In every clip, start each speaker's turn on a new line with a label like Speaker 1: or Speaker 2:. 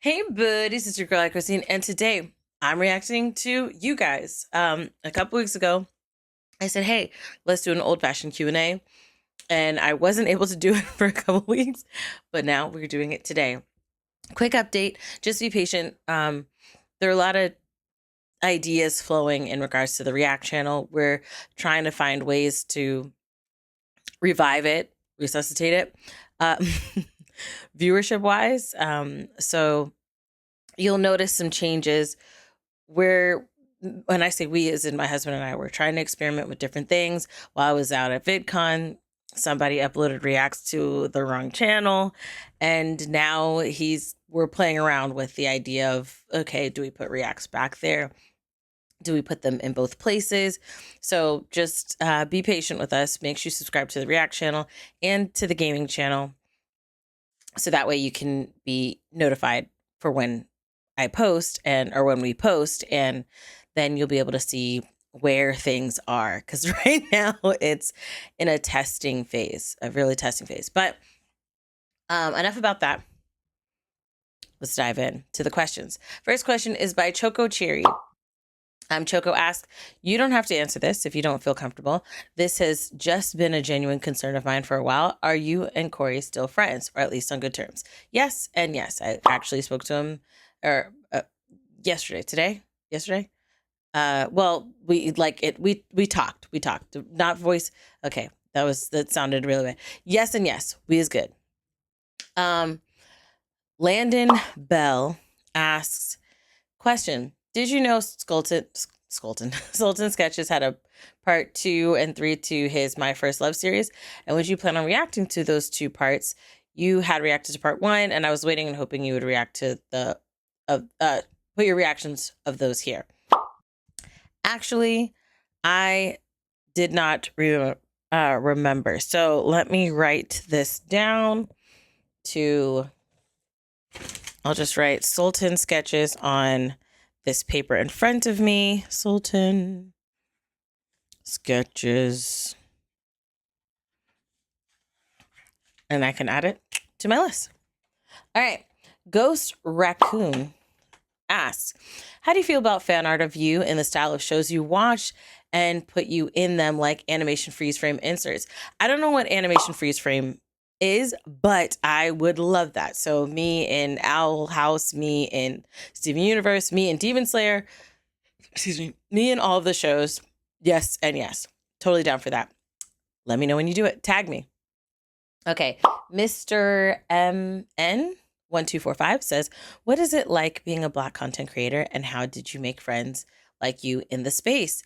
Speaker 1: Hey, buddies, it's your girl AyChristene, and today I'm reacting to you guys. A couple weeks ago, I said, "Hey, let's do an old-fashioned Q&A," and I wasn't able to do it for a couple weeks, but now we're doing it today. Quick update: just be patient. There are a lot of ideas flowing in regards to the React channel. We're trying to find ways to revive it, resuscitate it, uh, viewership-wise. So you'll notice some changes where when I say we, as in my husband and I, were trying to experiment with different things. While I was out at VidCon, somebody uploaded reacts to the wrong channel, and now we're playing around with the idea of, okay, do we put reacts back there? Do we put them in both places? So just be patient with us. Make sure you subscribe to the React channel and to the gaming channel, so that way you can be notified for when I post or when we post, and then you'll be able to see where things are. Because right now it's in a testing phase, a really testing phase. But enough about that. Let's dive in to the questions. First question is by Choco Cherry. Choco asks, you don't have to answer this if you don't feel comfortable. This has just been a genuine concern of mine for a while. Are you and Corey still friends, or at least on good terms? Yes and yes. I actually spoke to him yesterday. Well, we talked. Not voice. Okay, that sounded really bad. Yes and yes. We is good. Landon Bell asks, question: did you know Sultan Sketches had a part 2 and 3 to his My First Love series? And would you plan on reacting to those two parts? You had reacted to part 1, and I was waiting and hoping you would react to put your reactions of those here. Actually, I did not remember. So let me write this down I'll just write Sultan Sketches on this paper in front of me. Sultan Sketches. And I can add it to my list. All right. Ghost Raccoon asks, how do you feel about fan art of you in the style of shows you watch and put you in them, like animation freeze frame inserts? I don't know what animation freeze frame is, but I would love that. So me in Owl House, me in Steven Universe, me in Demon Slayer, me in all of the shows. Yes and yes. Totally down for that. Let me know when you do it. Tag me. Okay. Mr. MN1245 says, what is it like being a Black content creator, and how did you make friends like you in the space?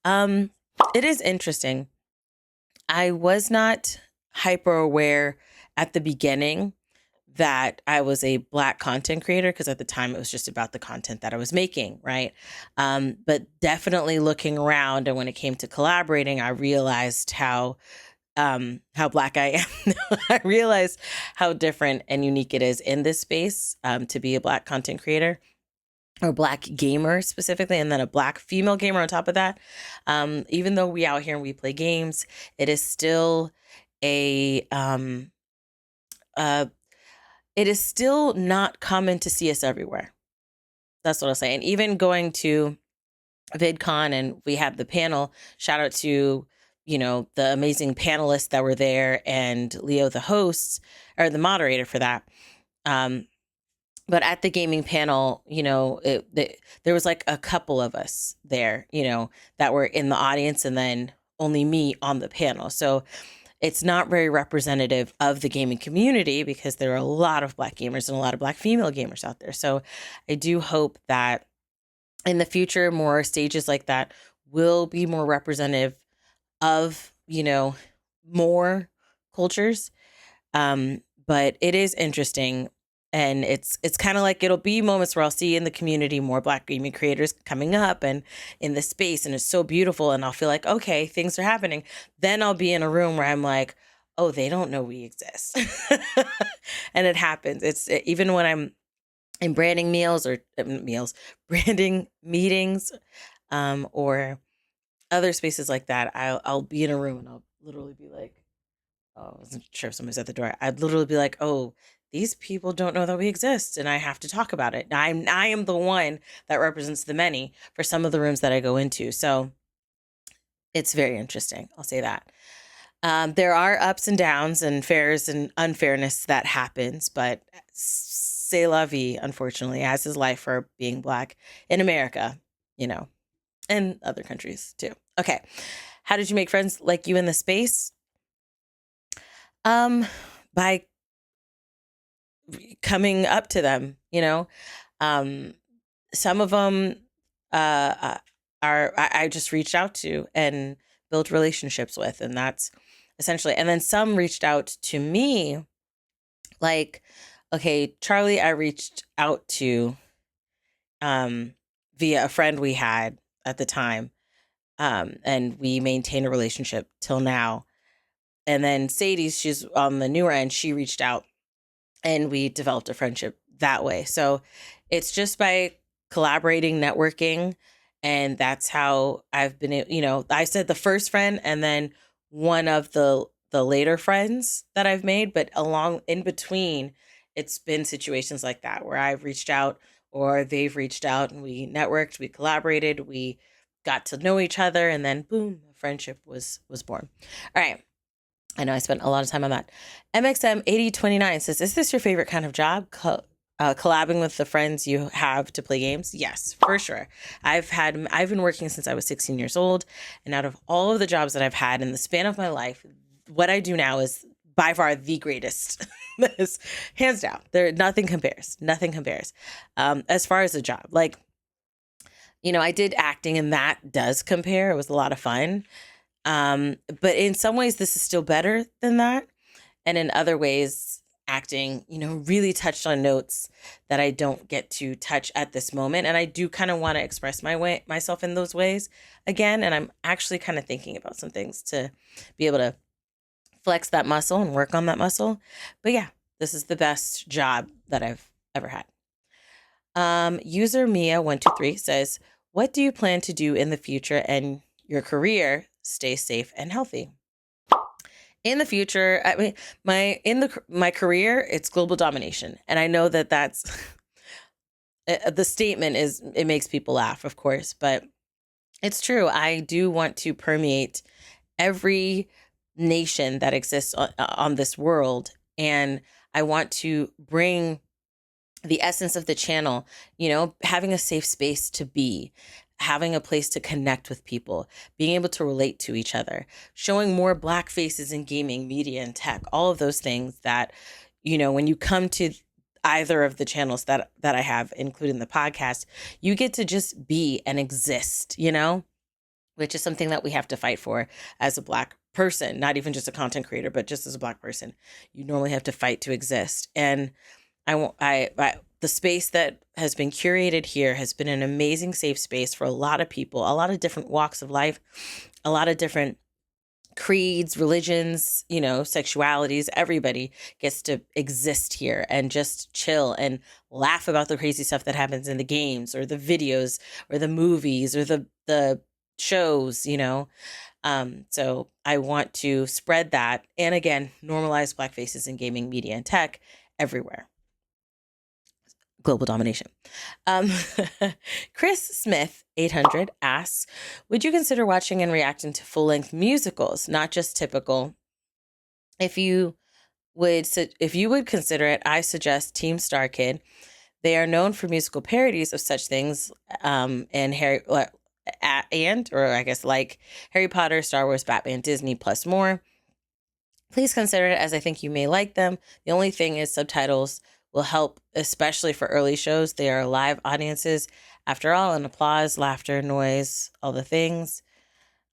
Speaker 1: It is interesting. I was not hyper aware at the beginning that I was a Black content creator, because at the time it was just about the content that I was making, right? But definitely looking around, and when it came to collaborating, I realized how Black I am. I realized how different and unique it is in this space to be a Black content creator, or Black gamer specifically, and then a Black female gamer on top of that. Even though we out here and we play games, it is still it is still not common to see us everywhere. That's what I'll say. And even going to VidCon, and we had the panel, shout out to, the amazing panelists that were there, and Leo, the host, or the moderator for that. But at the gaming panel, there was like a couple of us there, that were in the audience, and then only me on the panel. So it's not very representative of the gaming community, because there are a lot of Black gamers and a lot of Black female gamers out there. So I do hope that in the future, more stages like that will be more representative of, more cultures. But it is interesting. And it's kind of like, it'll be moments where I'll see in the community more Black gaming creators coming up and in the space, and it's so beautiful. And I'll feel like, okay, things are happening. Then I'll be in a room where I'm like, oh, they don't know we exist. And it happens. It's even when I'm in branding branding meetings, or other spaces like that, I'll be in a room and I'll literally be like, oh, I wasn't sure if somebody's at the door. I'd literally be like, oh, these people don't know that we exist and I have to talk about it. I am the one that represents the many for some of the rooms that I go into. So it's very interesting. I'll say that. There are ups and downs and fairs and unfairness that happens, but c'est la vie, unfortunately, as is life for being Black in America, you know, and other countries too. Okay. How did you make friends like you in the space? By coming up to them, you know. Some of them I just reached out to and built relationships with, and that's essentially. And then some reached out to me, like, okay, Charlie, I reached out to via a friend we had at the time, and we maintained a relationship till now. And then Sadie, she's on the newer end. She reached out, and we developed a friendship that way. So it's just by collaborating, networking, and that's how I've been. You know, I said the first friend, and then one of the later friends that I've made, but along in between, it's been situations like that where I've reached out or they've reached out, and we networked, we collaborated, we got to know each other, and then boom, a friendship was born. All right. I know I spent a lot of time on that. MXM8029 says, is this your favorite kind of job? Collabing with the friends you have to play games? Yes, for sure. I've been working since I was 16 years old. And out of all of the jobs that I've had in the span of my life, what I do now is by far the greatest. Hands down. Nothing compares. Nothing compares. As far as a job, like, you know, I did acting and that does compare. It was a lot of fun. But in some ways, this is still better than that. And in other ways, acting, you know, really touched on notes that I don't get to touch at this moment. And I do kind of want to express myself in those ways again. And I'm actually kind of thinking about some things to be able to flex that muscle and work on that muscle. But yeah, this is the best job that I've ever had. User Mia123 says, what do you plan to do in the future and your career? Stay safe and healthy. In the future, I mean, my career, it's global domination, and I know that that's the statement is it makes people laugh, of course, but it's true. I do want to permeate every nation that exists on this world, and I want to bring the essence of the channel, you know, having a safe space to be, having a place to connect with people, being able to relate to each other, showing more Black faces in gaming, media, and tech, all of those things that, you know, when you come to either of the channels that I have, including the podcast, you get to just be and exist, you know, which is something that we have to fight for as a Black person, not even just a content creator, but just as a Black person. You normally have to fight to exist. And the space that has been curated here has been an amazing safe space for a lot of people, a lot of different walks of life, a lot of different creeds, religions, you know, sexualities. Everybody gets to exist here and just chill and laugh about the crazy stuff that happens in the games or the videos or the movies or the shows, you know. So I want to spread that and again, normalize Black faces in gaming, media, and tech everywhere. Global domination. Chris Smith, 800, asks, would you consider watching and reacting to full-length musicals, not just typical? If you would consider it, I suggest Team Star Kid. They are known for musical parodies of such things, and like Harry Potter, Star Wars, Batman, Disney, plus more. Please consider it, as I think you may like them. The only thing is subtitles will help, especially for early shows. They are live audiences, after all, and applause, laughter, noise, all the things.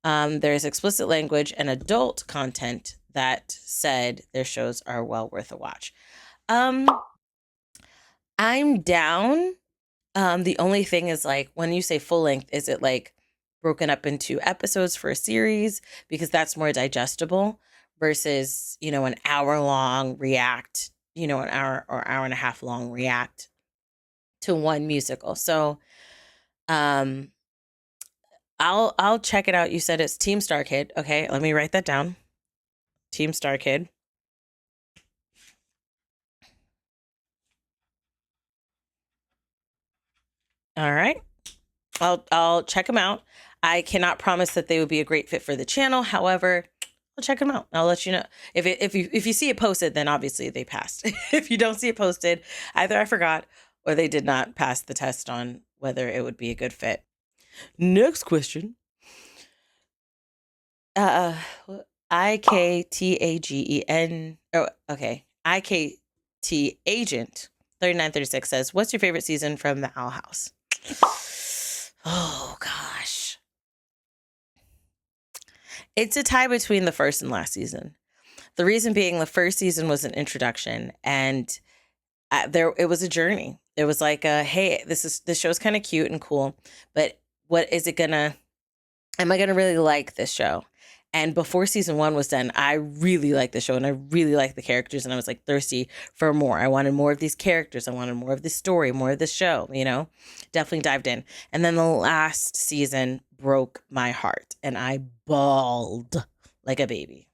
Speaker 1: There's explicit language and adult content that said their shows are well worth a watch. I'm down. The only thing is, like, when you say full length, is it like broken up into episodes for a series? Because that's more digestible versus, you know, an hour long react, you know, an hour or hour and a half long react to one musical. So, I'll check it out. You said it's Team Star Kid. Okay, let me write that down. Team Star Kid. All right. I'll check them out. I cannot promise that they would be a great fit for the channel. However, I'll check them out. I'll let you know. If you see it posted, then obviously they passed. If you don't see it posted, either I forgot or they did not pass the test on whether it would be a good fit. Next question. IKTAGEN. Oh, okay. IKT Agent 3936 says, "What's your favorite season from the Owl House?" Oh gosh, it's a tie between the first and last season. The reason being, the first season was an introduction, and there it was a journey. It was like, hey, this show's kind of cute and cool, but what is it gonna? Am I gonna really like this show? And before season one was done, I really liked the show and I really liked the characters, and I was like thirsty for more. I wanted more of these characters. I wanted more of this story, more of this show, definitely dived in. And then the last season broke my heart and I bawled like a baby.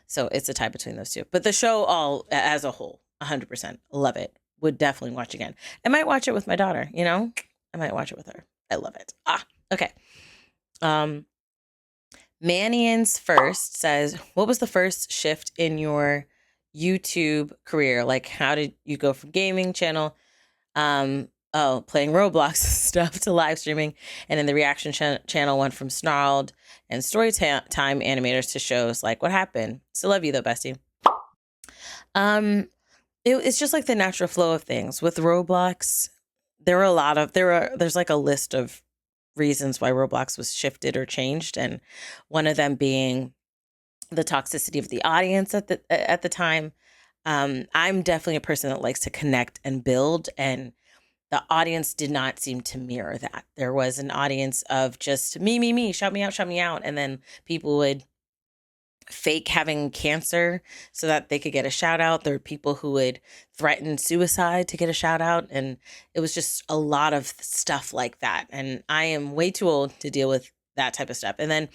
Speaker 1: So it's a tie between those two. But the show all as a whole, 100%, love it. Would definitely watch again. I might watch it with my daughter, I might watch it with her. I love it. Okay. Manian's First says, "What was the first shift in your YouTube career? Like, how did you go from gaming channel, playing Roblox stuff to live streaming, and then the reaction channel went from snarled and story time animators to shows? Like, what happened? Still love you though, bestie." It's just like the natural flow of things with Roblox. There's like a list of reasons why Roblox was shifted or changed, and one of them being the toxicity of the audience at the time. I'm definitely a person that likes to connect and build, and the audience did not seem to mirror that. There was an audience of just me, shout me out, and then people would fake having cancer so that they could get a shout out. There were people who would threaten suicide to get a shout out. And it was just a lot of stuff like that. And I am way too old to deal with that type of stuff. And then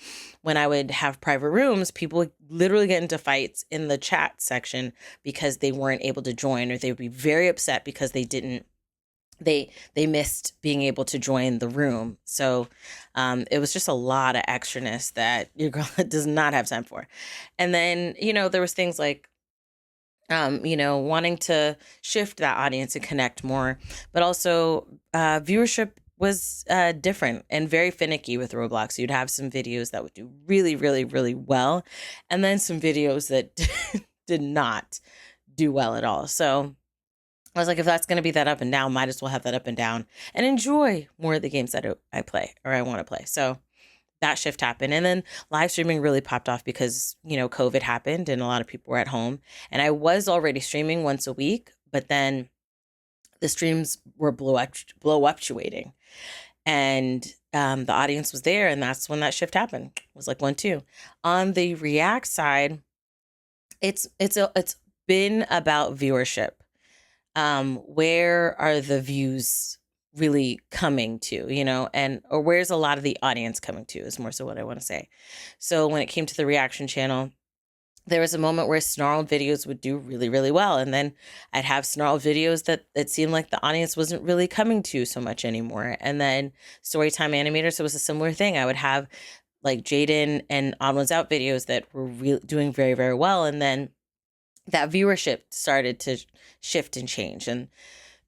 Speaker 1: when I would have private rooms, people would literally get into fights in the chat section because they weren't able to join, or they would be very upset because they missed being able to join the room. So it was just a lot of extraness that your girl does not have time for. And then, there was things like, wanting to shift that audience and connect more, but also viewership was different and very finicky with Roblox. You'd have some videos that would do really, really, really well, and then some videos that did not do well at all. So I was like, if that's going to be that up and down, might as well have that up and down and enjoy more of the games that I play or I want to play. So that shift happened. And then live streaming really popped off because, COVID happened and a lot of people were at home. And I was already streaming once a week, but then the streams were blow-uptuating. And the audience was there. And that's when that shift happened. It was like 1-2. On the React side, it's been about viewership. Where are the views really coming to, or where's a lot of the audience coming to is more so what I want to say. So when it came to the reaction channel, there was a moment where snarled videos would do really, really well. And then I'd have snarled videos that it seemed like the audience wasn't really coming to so much anymore. And then Storytime Animators, it was a similar thing. I would have like Jaden and Odd Ones Out videos that were doing very, very well. And then that viewership started to shift and change. And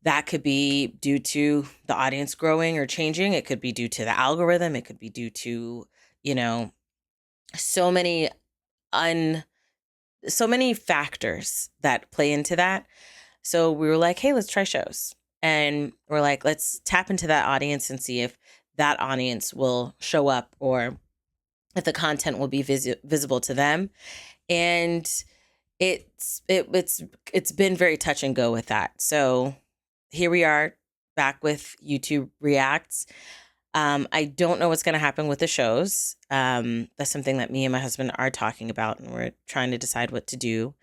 Speaker 1: that could be due to the audience growing or changing. It could be due to the algorithm. It could be due to, so many factors that play into that. So we were like, hey, let's try shows. And we're like, let's tap into that audience and see if that audience will show up or if the content will be visible to them. And it's been very touch and go with that. So here we are back with YouTube Reacts. I don't know what's going to happen with the shows. That's something that me and my husband are talking about, and we're trying to decide what to do.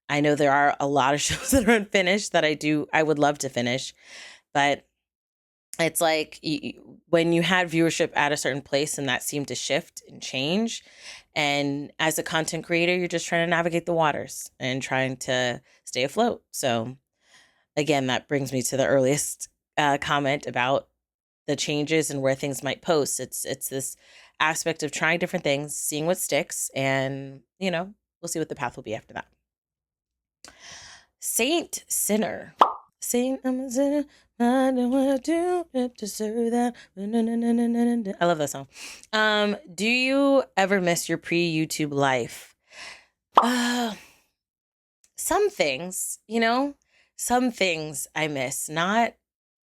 Speaker 1: I know there are a lot of shows that are unfinished that I would love to finish, but it's like when you had viewership at a certain place and that seemed to shift and change. And as a content creator, you're just trying to navigate the waters and trying to stay afloat. So again, that brings me to the earliest comment about the changes and where things might post. It's this aspect of trying different things, seeing what sticks, and we'll see what the path will be after that. Saint Sinner. Saint, I'm a sinner. I don't want to do it to serve that. I love that song. Do you ever miss your pre-YouTube life? Some things, some things I miss, not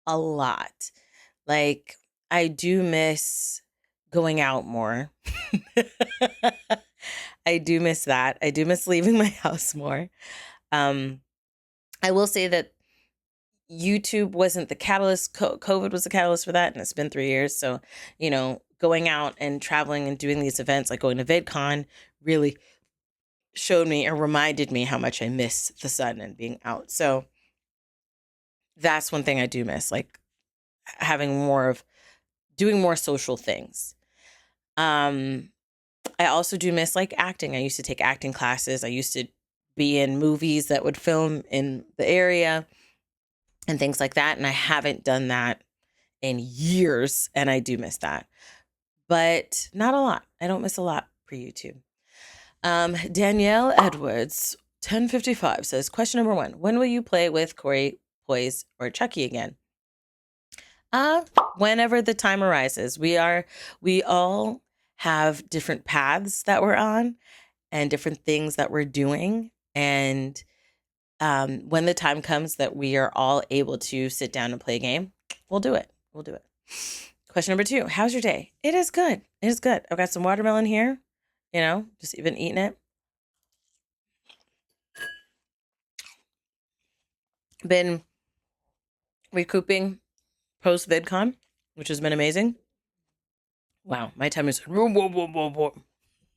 Speaker 1: a lot. Like, I do miss going out more. I do miss that. I do miss leaving my house more. I will say that YouTube wasn't the catalyst. COVID was the catalyst for that. And it's been 3 years. So, going out and traveling and doing these events, like going to VidCon, really showed me and reminded me how much I miss the sun and being out. So that's one thing I do miss, like doing more social things. I also do miss like acting. I used to take acting classes. I used to be in movies that would film in the area and things like that. And I haven't done that in years. And I do miss that, but not a lot. I don't miss a lot pre-YouTube. Danielle Edwards, 1055 says, question number 1, when will you play with Corey, Poise, or Chucky again? Whenever the time arises. We all have different paths that we're on and different things that we're doing. And when the time comes that we are all able to sit down and play a game, we'll do it. Question number 2, how's your day? It is good. I've got some watermelon here, just even eating it. Been recouping post VidCon, which has been amazing. Wow, my tummy is whoa.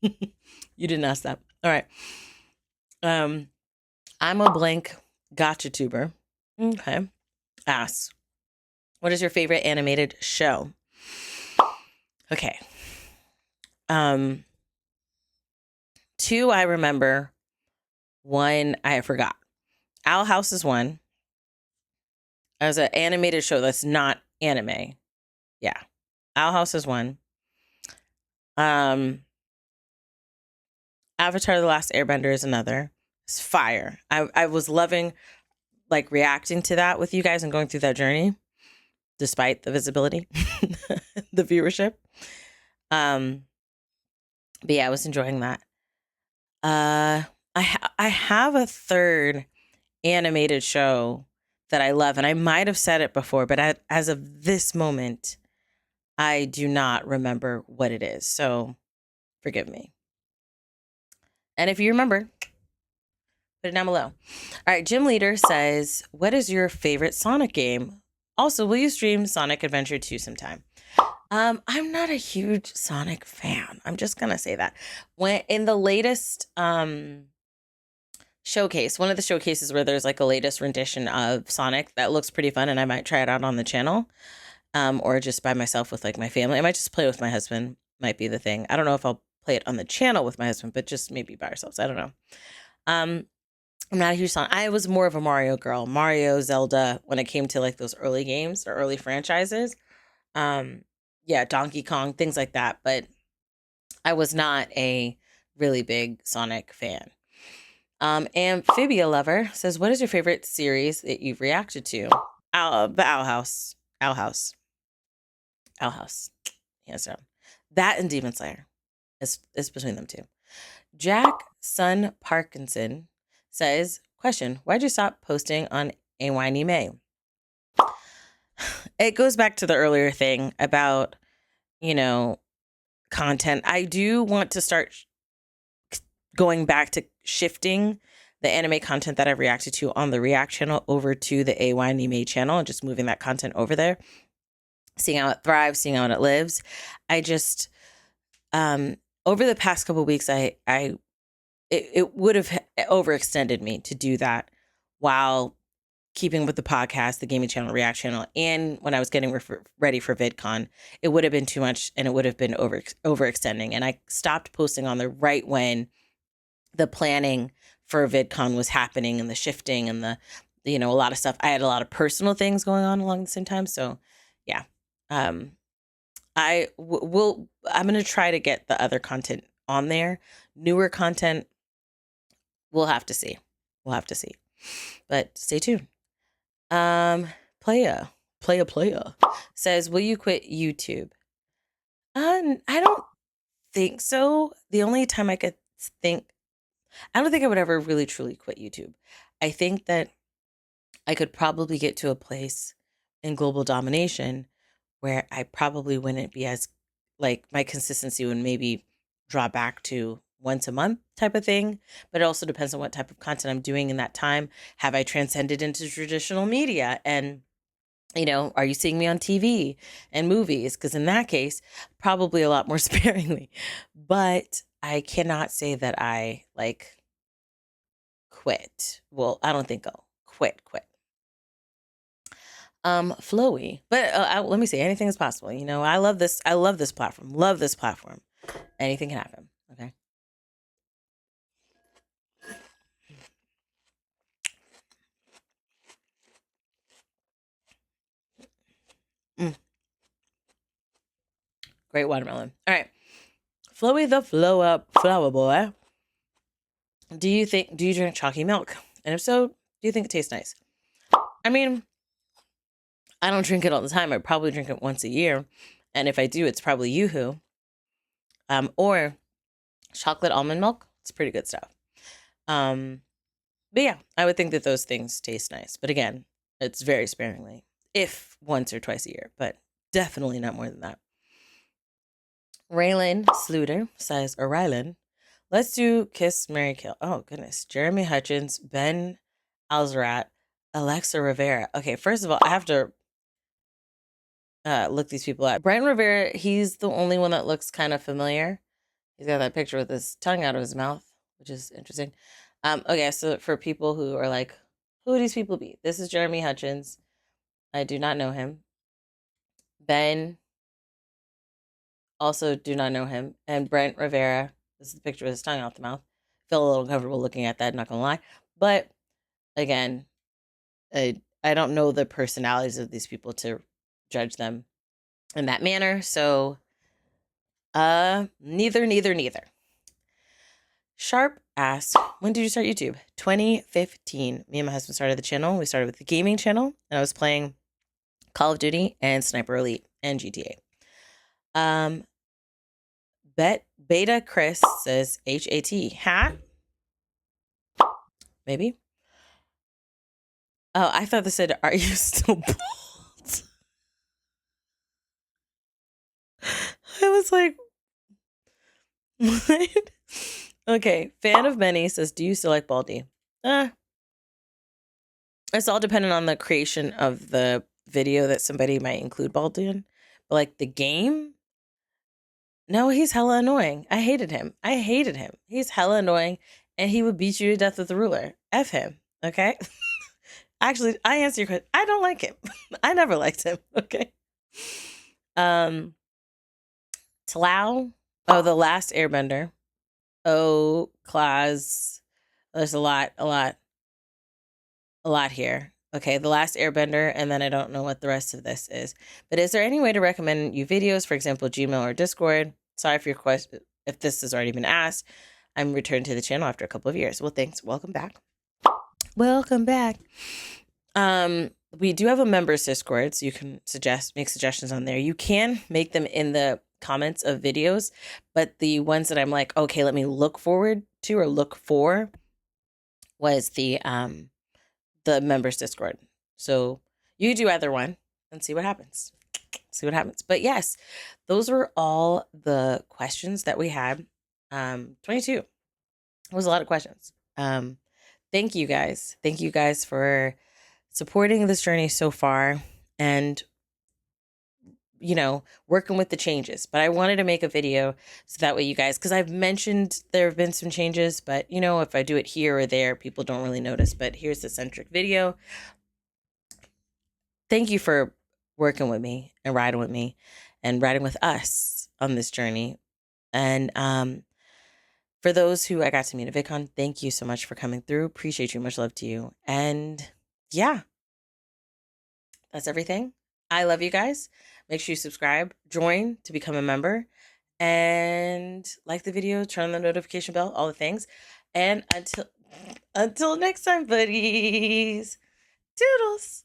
Speaker 1: You didn't ask that. All right. I'm a blank gotcha tuber. Okay. Ask, what is your favorite animated show? Okay. 2 I remember. 1 I forgot. Owl House is 1. As an animated show that's not anime. Yeah. Owl House is 1. Avatar: The Last Airbender is another. It's fire. I was loving like reacting to that with you guys and going through that journey, despite the visibility, the viewership. But yeah, I was enjoying that. I have a third animated show that I love, and I might have said it before, but as of this moment, I do not remember what it is. So forgive me. And if you remember, put it down below. All right, Gym Leader says, what is your favorite Sonic game? Also, will you stream Sonic Adventure 2 sometime? I'm not a huge Sonic fan. I'm just going to say that. When in the latest showcase, one of the showcases where there's like a latest rendition of Sonic that looks pretty fun, and I might try it out on the channel, or just by myself with like my family. I might just play with my husband, might be the thing. I don't know if I'll play it on the channel with my husband, but just maybe by ourselves. I don't know. I'm not a huge Sonic. I was more of a Mario girl. Mario, Zelda, when it came to like those early games or early franchises. Yeah, Donkey Kong, things like that. But I was not a really big Sonic fan. Amphibia Lover says, what is your favorite series that you've reacted to? The Owl House. Hands down. That and Demon Slayer. It's between them two. Jack Son Parkinson says, question, why'd you stop posting on AyChristene? It goes back to the earlier thing about, content. I do want to start going back to shifting the anime content that I've reacted to on the React channel over to the AyChristene channel and just moving that content over there, seeing how it thrives, seeing how it lives. I just, over the past couple of weeks, it would have overextended me to do that while keeping with the podcast, the gaming channel, React channel, and when I was getting ready for VidCon, it would have been too much and it would have been overextending. And I stopped posting on the right when the planning for VidCon was happening and the shifting and the a lot of stuff. I had a lot of personal things going on along the same time. So yeah. Um, I'm going to try to get the other content on there. Newer content, we'll have to see. We'll have to see. But stay tuned. Playa says, will you quit YouTube? I don't think so. The only time I could think, I don't think I would ever really truly quit YouTube. I think that I could probably get to a place in global domination where I probably wouldn't be as, like, my consistency would maybe draw back to once a month type of thing. But it also depends on what type of content I'm doing in that time. Have I transcended into traditional media? And, are you seeing me on TV and movies? Because in that case, probably a lot more sparingly. But I cannot say that I quit. Well, I don't think I'll quit. Flowy, but let me see. Anything is possible. I love this. I love this platform. Love this platform. Anything can happen. Okay. Mm, great watermelon. All right. Flowy the flower boy. Do you drink chalky milk? And if so, do you think it tastes nice? I mean, I don't drink it all the time. I probably drink it once a year. And if I do, it's probably Yoo-hoo. Or chocolate almond milk. It's pretty good stuff. But yeah, I would think that those things taste nice. But again, it's very sparingly, if once or twice a year, but definitely not more than that. Raylan Sluter says, or Rylan, let's do Kiss, Marry, Kill. Oh, goodness. Jeremy Hutchins, Ben Alzarat, Alexa Rivera. Okay, first of all, I have to look these people up. Brent Rivera, he's the only one that looks kind of familiar. He's got that picture with his tongue out of his mouth, which is interesting. Okay, so for people who are like, who do these people be? This is Jeremy Hutchins. I do not know him. Ben, also do not know him. And Brent Rivera, this is the picture with his tongue out the mouth. Feel a little comfortable looking at that, not gonna lie. But again, I don't know the personalities of these people to judge them in that manner. So neither. Sharp asks, when did you start YouTube? 2015. Me and my husband started the channel. We started with the gaming channel, and I was playing Call of Duty and Sniper Elite and GTA. Beta Chris says HAT. Hat? Maybe. Oh, I thought they said, are you still bald? I was like, what? Okay. Fan of many says, do you still like Baldy? It's all dependent on the creation of the video that somebody might include Baldy in. But like the game, no, he's hella annoying. I hated him. He's hella annoying, and he would beat you to death with a ruler. F him, okay? Actually, I answer your question. I don't like him. I never liked him, okay? Tlau. Oh, The Last Airbender. Oh, Claus. There's a lot here. Okay, The Last Airbender, and then I don't know what the rest of this is. But is there any way to recommend you videos, for example, Gmail or Discord? Sorry for your question. If this has already been asked, I'm returned to the channel after a couple of years. Well, thanks. Welcome back. We do have a members Discord, so you can make suggestions on there. You can make them in the comments of videos, but the ones that I'm like, okay, let me look forward to or look for was the members Discord. So you do either one and see what happens. But yes, those were all the questions that we had. 22. It was a lot of questions. Thank you guys. Thank you guys for supporting this journey so far and, working with the changes. But I wanted to make a video so that way you guys, because I've mentioned there have been some changes, but, if I do it here or there, people don't really notice. But here's the centric video. Thank you for working with me and riding with us on this journey. And for those who I got to meet at VidCon, thank you so much for coming through. Appreciate you. Much love to you. And yeah, that's everything. I love you guys. Make sure you subscribe, join to become a member, and like the video, turn on the notification bell, all the things. And until next time, buddies. Toodles.